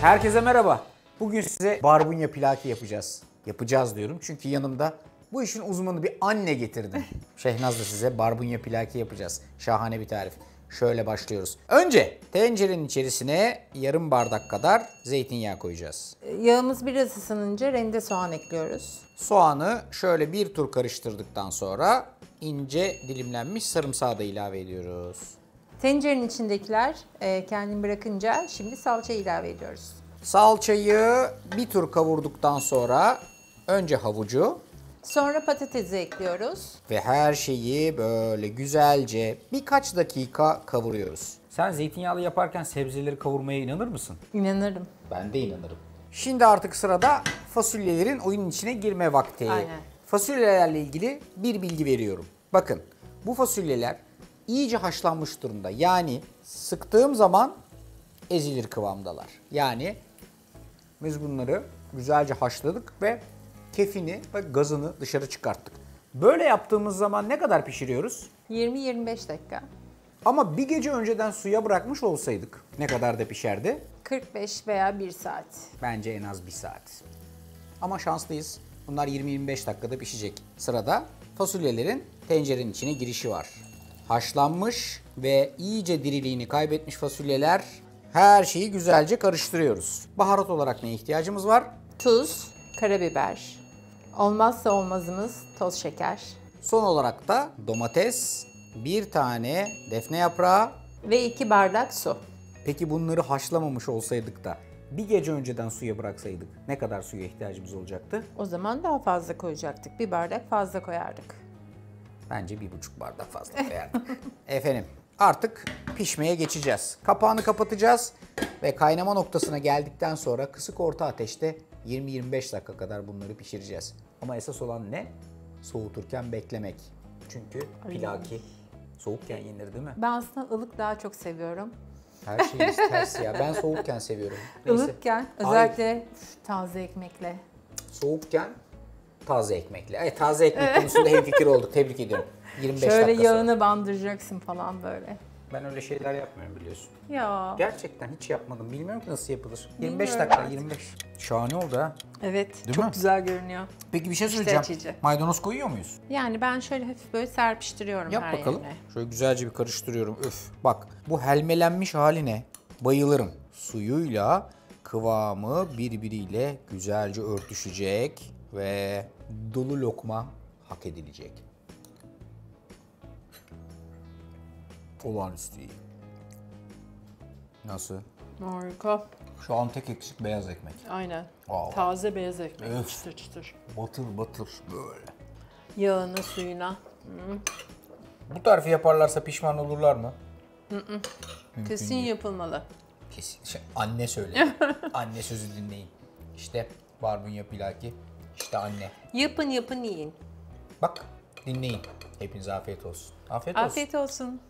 Herkese merhaba. Bugün size barbunya pilaki yapacağız. Yapacağız diyorum çünkü yanımda bu işin uzmanı bir anne getirdim. Şehnaz'la size barbunya pilaki yapacağız. Şahane bir tarif. Şöyle başlıyoruz. Önce tencerenin içerisine yarım bardak kadar zeytinyağı koyacağız. Yağımız biraz ısınınca rende soğan ekliyoruz. Soğanı şöyle bir tur karıştırdıktan sonra ince dilimlenmiş sarımsağı da ilave ediyoruz. Tencerenin içindekiler kendini bırakınca şimdi salça ilave ediyoruz. Salçayı bir tur kavurduktan sonra önce havucu Sonra patatesi ekliyoruz. ve her şeyi böyle güzelce birkaç dakika kavuruyoruz. Sen zeytinyağlı yaparken sebzeleri kavurmaya inanır mısın? İnanırım. Ben de inanırım. Şimdi artık sırada fasulyelerin oyunun içine girme vakti. Aynen. Fasulyelerle ilgili bir bilgi veriyorum. Bakın bu fasulyeler iyice haşlanmış durumda. Yani sıktığım zaman ezilir kıvamdalar. Yani biz bunları güzelce haşladık ve kefini ve gazını dışarı çıkarttık. Böyle yaptığımız zaman ne kadar pişiriyoruz? 20-25 dakika. Ama bir gece önceden suya bırakmış olsaydık ne kadar da pişerdi? 45 veya 1 saat. Bence en az 1 saat. Ama şanslıyız. Bunlar 20-25 dakikada pişecek. Sırada fasulyelerin tencerenin içine girişi var. Haşlanmış ve iyice diriliğini kaybetmiş fasulyeler, her şeyi güzelce karıştırıyoruz. Baharat olarak neye ihtiyacımız var? Tuz, karabiber. Olmazsa olmazımız toz şeker. Son olarak da domates, bir tane defne yaprağı. Ve 2 bardak su. Peki bunları haşlamamış olsaydık da bir gece önceden suya bıraksaydık ne kadar suya ihtiyacımız olacaktı? O zaman daha fazla koyacaktık. 1 bardak fazla koyardık. Bence 1,5 bardak fazla koyardık. Efendim artık pişmeye geçeceğiz. Kapağını kapatacağız ve kaynama noktasına geldikten sonra kısık orta ateşte 20-25 dakika kadar bunları pişireceğiz. Ama esas olan ne? Soğuturken beklemek. Çünkü pilaki soğukken yenir değil mi? Ben aslında ılık daha çok seviyorum. Her şeyimiz ters ya. Ben soğukken seviyorum. Neyse. Ilıkken özellikle taze ekmekle. Soğukken taze ekmekle. Ay, taze ekmek konusunda hemfikir olduk. Tebrik ediyorum. 25 Şöyle dakika sonra. yağını bandıracaksın falan böyle. Ben öyle şeyler yapmıyorum biliyorsun. Ya. Gerçekten hiç yapmadım. Bilmiyorum ki nasıl yapılır. 25 Bilmiyorum dakika, artık. 25. Şahane oldu ha. Evet, Değil çok mi? güzel görünüyor. Peki bir şey söyleyeceğim. açıcı. Maydanoz koyuyor muyuz? Yani ben şöyle hafif böyle serpiştiriyorum Yap her bakalım. yerine. Şöyle güzelce bir karıştırıyorum. Öf. Bak bu helmelenmiş haline bayılırım. Suyuyla kıvamı birbiriyle güzelce örtüşecek ve dolu lokma hak edilecek. Olağanüstü iyi. Nasıl? Harika. Şu an tek eksik beyaz ekmek. Aynen. Vallahi. Taze beyaz ekmek. Öf. Çıtır çıtır. Batır batır böyle. Yağına, suyuna. Bu tarifi yaparlarsa pişman olurlar mı? Kesin yapılmalı. Kesin. Anne söyle. Anne sözü dinleyin. İşte barbunya pilaki. İşte anne. Yapın yapın yiyin. Bak dinleyin. Hepinize afiyet olsun. Afiyet olsun. Afiyet olsun.